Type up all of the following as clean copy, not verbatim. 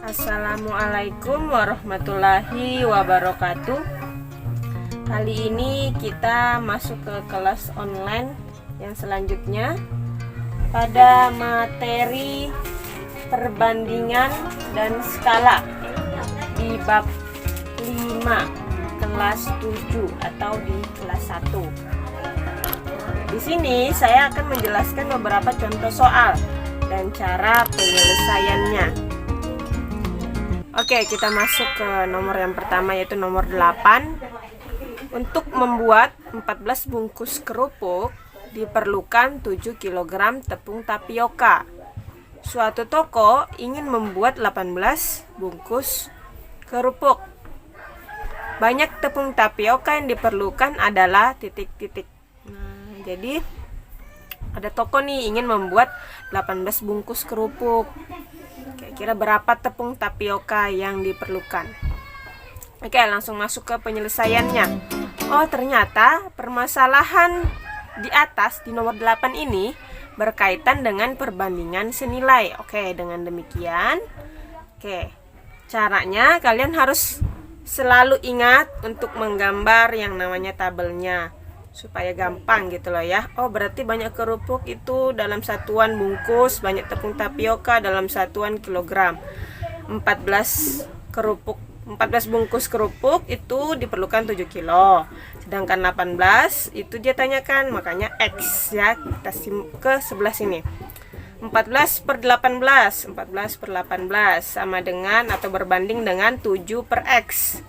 Assalamualaikum warahmatullahi wabarakatuh. Kali ini kita masuk ke kelas online yang selanjutnya pada materi perbandingan dan skala di bab 5 kelas 7 atau di kelas 1. Di sini saya akan menjelaskan beberapa contoh soal dan cara penyelesaiannya. Oke, kita masuk ke nomor yang pertama, yaitu nomor 8. Untuk membuat 14 bungkus kerupuk diperlukan 7 kg tepung tapioka. Suatu toko ingin membuat 18 bungkus kerupuk. Banyak tepung tapioka yang diperlukan adalah titik-titik. Nah, jadi ada toko nih ingin membuat 18 bungkus kerupuk. Kira-kira berapa tepung tapioka yang diperlukan? Oke, langsung masuk ke penyelesaiannya. Oh, ternyata permasalahan di atas di nomor 8 ini berkaitan dengan perbandingan senilai. Oke, dengan demikian, caranya kalian harus selalu ingat untuk menggambar yang namanya tabelnya supaya gampang gitu loh ya. Oh, berarti banyak kerupuk itu dalam satuan bungkus, banyak tepung tapioka dalam satuan kilogram. 14 bungkus kerupuk itu diperlukan 7 kilo. Sedangkan 18 itu dia tanyakan, makanya X ya. Kita ke sebelah sini. 14 per 18 sama dengan atau berbanding dengan 7 per X.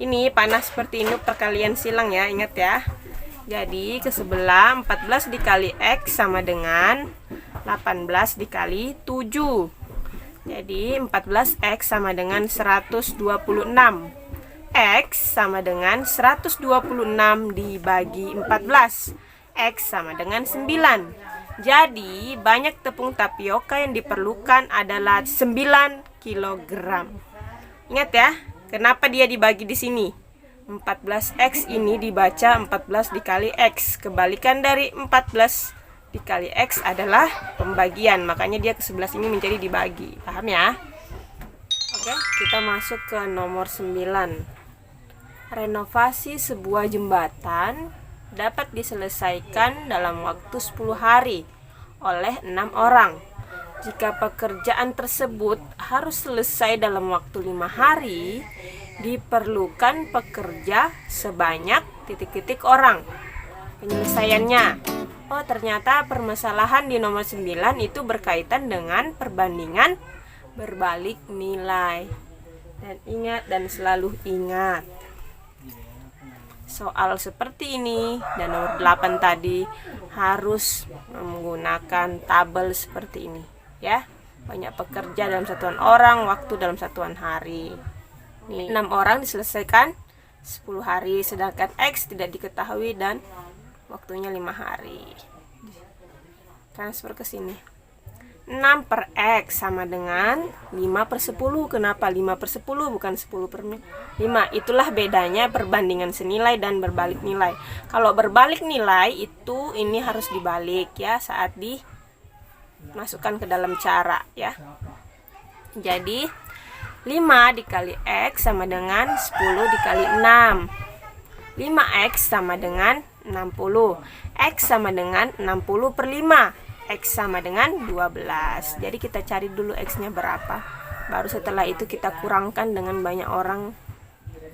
Ini panah seperti ini perkalian silang ya, ingat ya. Jadi ke sebelah 14 dikali X sama dengan 18 dikali 7. Jadi 14X sama dengan 126. X sama dengan 126 dibagi 14. X sama dengan 9. Jadi banyak tepung tapioka yang diperlukan adalah 9 kg. Ingat ya, kenapa dia dibagi di sini? 14X ini dibaca 14 dikali X. Kebalikan dari 14 dikali X adalah pembagian. Makanya dia ke 11 ini menjadi dibagi. Paham ya? Oke, kita masuk ke nomor 9. Renovasi sebuah jembatan dapat diselesaikan dalam waktu 10 hari oleh 6 orang. Jika pekerjaan tersebut harus selesai dalam waktu 5 hari, diperlukan pekerja sebanyak titik-titik orang. Penyelesaiannya. Oh, ternyata permasalahan di nomor 9 itu berkaitan dengan perbandingan berbalik nilai. Dan ingat dan selalu ingat, soal seperti ini dan nomor 8 tadi harus menggunakan tabel seperti ini ya. Banyak pekerja dalam satuan orang, waktu dalam satuan hari. Nih, 6 orang diselesaikan 10 hari, sedangkan X tidak diketahui dan waktunya 5 hari. Transfer ke sini. 6 per X sama dengan 5 per 10. Kenapa 5 per 10 bukan 10 per 5? Itulah bedanya perbandingan senilai dan berbalik nilai. Kalau berbalik nilai itu ini harus dibalik ya saat dimasukkan ke dalam cara ya. Jadi 5 dikali X sama dengan 10 dikali 6. 5X sama dengan 60. X sama dengan 60 per 5. X sama dengan 12. Jadi kita cari dulu X-nya berapa. Baru setelah itu kita kurangkan dengan banyak orang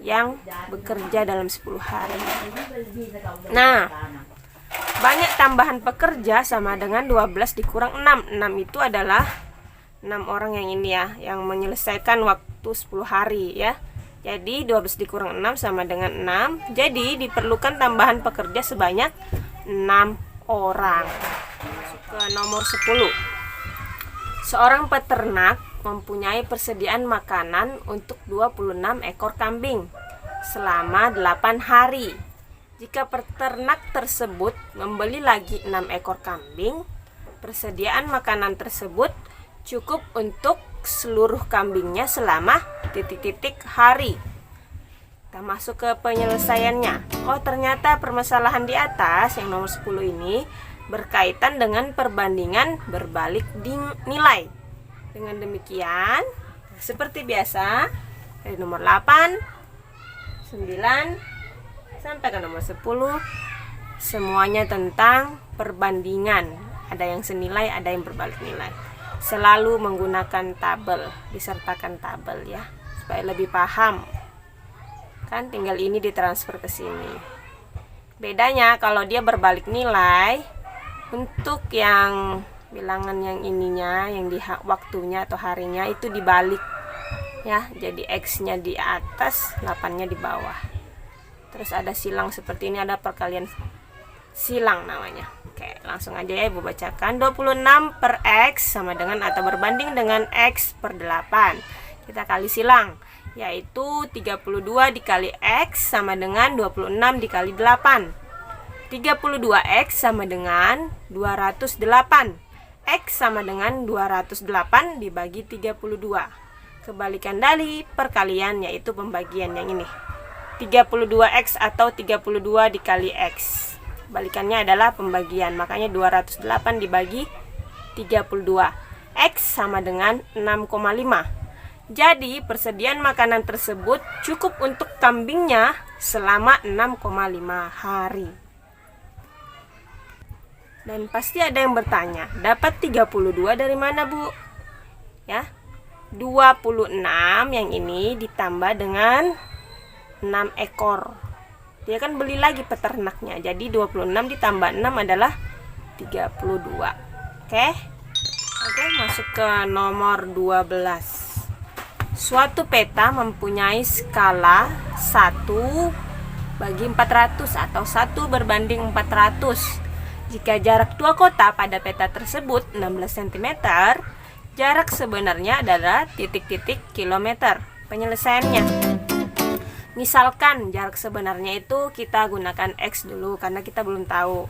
yang bekerja dalam 10 hari. Nah, banyak tambahan pekerja sama dengan 12 dikurang 6. 6 itu adalah 6 orang yang ini ya, yang menyelesaikan waktu 10 hari ya. Jadi 12 dikurang 6 sama dengan 6. Jadi diperlukan tambahan pekerja sebanyak 6 orang. Masuk ke nomor 10. Seorang peternak mempunyai persediaan makanan untuk 26 ekor kambing selama 8 hari. Jika peternak tersebut membeli lagi 6 ekor kambing, persediaan makanan tersebut cukup untuk seluruh kambingnya selama titik-titik hari. Kita masuk ke penyelesaiannya. Oh, ternyata permasalahan di atas yang nomor 10 ini berkaitan dengan perbandingan berbalik nilai. Dengan demikian, seperti biasa dari nomor 8, 9 sampai ke nomor 10 semuanya tentang perbandingan. Ada yang senilai, ada yang berbalik nilai. Selalu menggunakan tabel, disertakan tabel ya, supaya lebih paham. Kan tinggal ini ditransfer ke sini. Bedanya kalau dia berbalik nilai, untuk yang bilangan yang ininya, yang di waktunya atau harinya itu dibalik ya, jadi X-nya di atas, 8-nya di bawah. Terus ada silang seperti ini, ada perkalian silang namanya. Oke, langsung aja ya Ibu bacakan. 26 per X sama dengan atau berbanding dengan X per 8. Kita kali silang, yaitu 32 dikali X sama dengan 26 dikali 8. 32X sama dengan 208. X sama dengan 208 dibagi 32. Kebalikan dari perkalian, yaitu pembagian yang ini. 32X atau 32 dikali X. Balikannya adalah pembagian, makanya 208 dibagi 32. X sama dengan 6,5. Jadi persediaan makanan tersebut cukup untuk kambingnya selama 6,5 hari. Dan pasti ada yang bertanya, dapat 32 dari mana Bu? Ya, 26 yang ini ditambah dengan 6 ekor. Dia kan beli lagi peternaknya. Jadi 26 ditambah 6 adalah 32. Oke, masuk ke nomor 12. Suatu peta mempunyai skala 1 bagi 400 atau 1 berbanding 400. Jika jarak dua kota pada peta tersebut 16 cm, jarak sebenarnya adalah titik-titik kilometer. Penyelesaiannya, misalkan jarak sebenarnya itu kita gunakan X dulu karena kita belum tahu.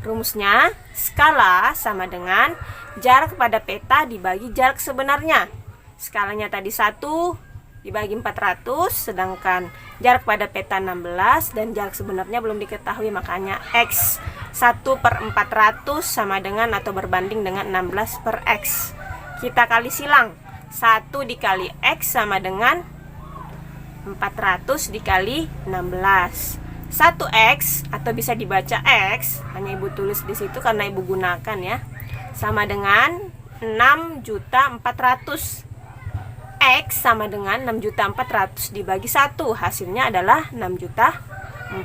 Rumusnya, skala sama dengan jarak pada peta dibagi jarak sebenarnya. Skalanya tadi 1 dibagi 400, sedangkan jarak pada peta 16 dan jarak sebenarnya belum diketahui, makanya X. 1 per 400 sama dengan atau berbanding dengan 16 per X. Kita kali silang, 1 dikali X sama dengan 400 dikali 16. 1X atau bisa dibaca X, hanya Ibu tulis di situ karena Ibu gunakan ya, sama dengan 6.400.000. X sama dengan 6.400.000 dibagi 1, hasilnya adalah 6.400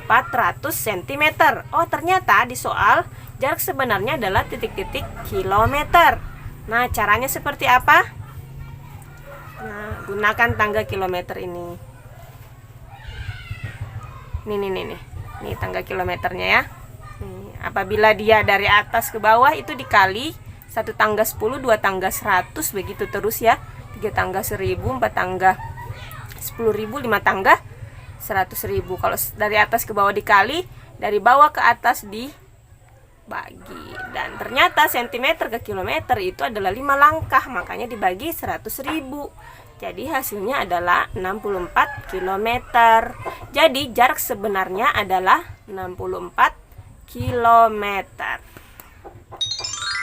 cm. Oh, ternyata di soal jarak sebenarnya adalah titik-titik kilometer. Nah, caranya seperti apa? Nah, gunakan tangga kilometer ini. Nih tangga kilometernya ya. Nih, apabila dia dari atas ke bawah itu dikali 1 tangga 10, 2 tangga 100, begitu terus ya. 3 tangga 1000, 4 tangga 10.000, 5 tangga 100.000. Kalau dari atas ke bawah dikali, dari bawah ke atas dibagi. Dan ternyata cm ke kilometer itu adalah 5 langkah, makanya dibagi 100.000. Jadi hasilnya adalah 64 km. Jadi jarak sebenarnya adalah 64 km.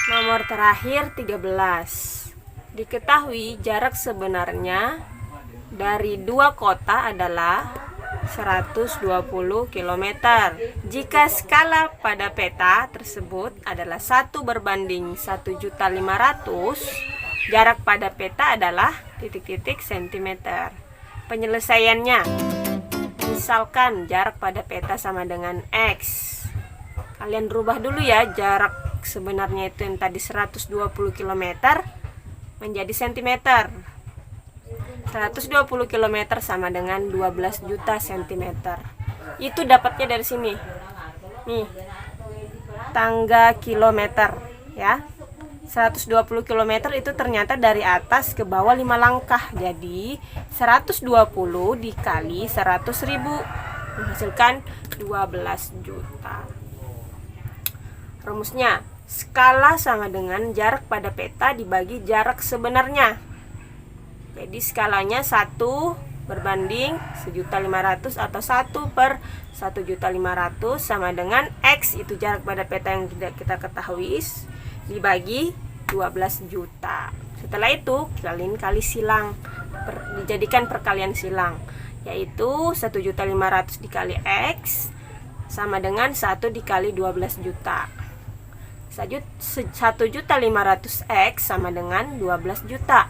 Nomor terakhir 13. Diketahui jarak sebenarnya dari dua kota adalah 120 km. Jika skala pada peta tersebut adalah 1 berbanding 1.500.000, jarak pada peta adalah titik-titik cm. Penyelesaiannya, misalkan jarak pada peta sama dengan X. Kalian rubah dulu ya, jarak sebenarnya itu yang tadi 120 km menjadi cm. 120 km sama dengan 12 juta cm. Itu dapatnya dari sini. Nih, tangga kilometer ya. 120 km itu ternyata dari atas ke bawah 5 langkah. Jadi 120 dikali 100.000 menghasilkan 12 juta. Rumusnya, skala sama dengan jarak pada peta dibagi jarak sebenarnya. Jadi skalanya 1 berbanding 1.500.000 atau 1 per 1.500.000 sama dengan X, itu jarak pada peta yang tidak kita ketahui, dibagi 12 juta. Setelah itu kalian kali silang dijadikan perkalian silang, yaitu 1.500.000 dikali X sama dengan 1 dikali 12 juta. 1.500.000 X sama dengan 12 juta.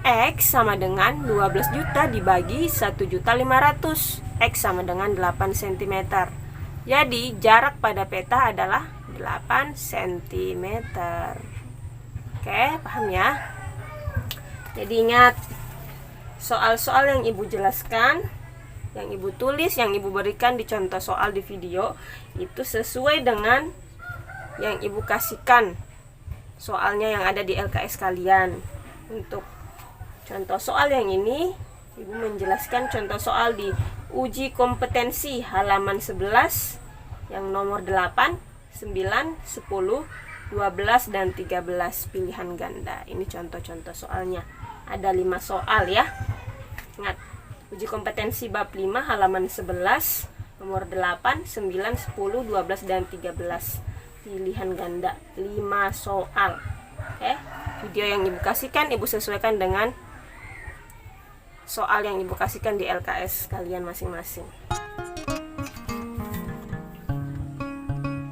X sama dengan 12 juta dibagi 1.500.000. X sama dengan 8 cm. Jadi jarak pada peta adalah 8 cm. Oke, paham ya? Jadi ingat, soal-soal yang ibu jelaskan, yang ibu tulis, yang ibu berikan di contoh soal di video, itu sesuai dengan yang ibu kasihkan soalnya yang ada di LKS kalian. Untuk contoh soal yang ini, ibu menjelaskan contoh soal di uji kompetensi halaman 11 yang nomor 8, 9, 10, 12, dan 13 pilihan ganda. Ini contoh-contoh soalnya. Ada 5 soal ya. Ingat, uji kompetensi bab 5 halaman 11 nomor 8, 9, 10, 12, dan 13 pilihan ganda. 5 soal. Oke. Video yang ibu kasihkan ibu sesuaikan dengan soal yang ibu kasihkan di LKS kalian masing-masing.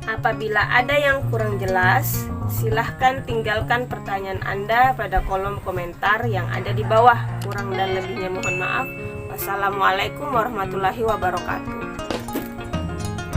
Apabila ada yang kurang jelas, silahkan tinggalkan pertanyaan Anda pada kolom komentar yang ada di bawah. Kurang dan lebihnya mohon maaf. Wassalamualaikum warahmatullahi wabarakatuh.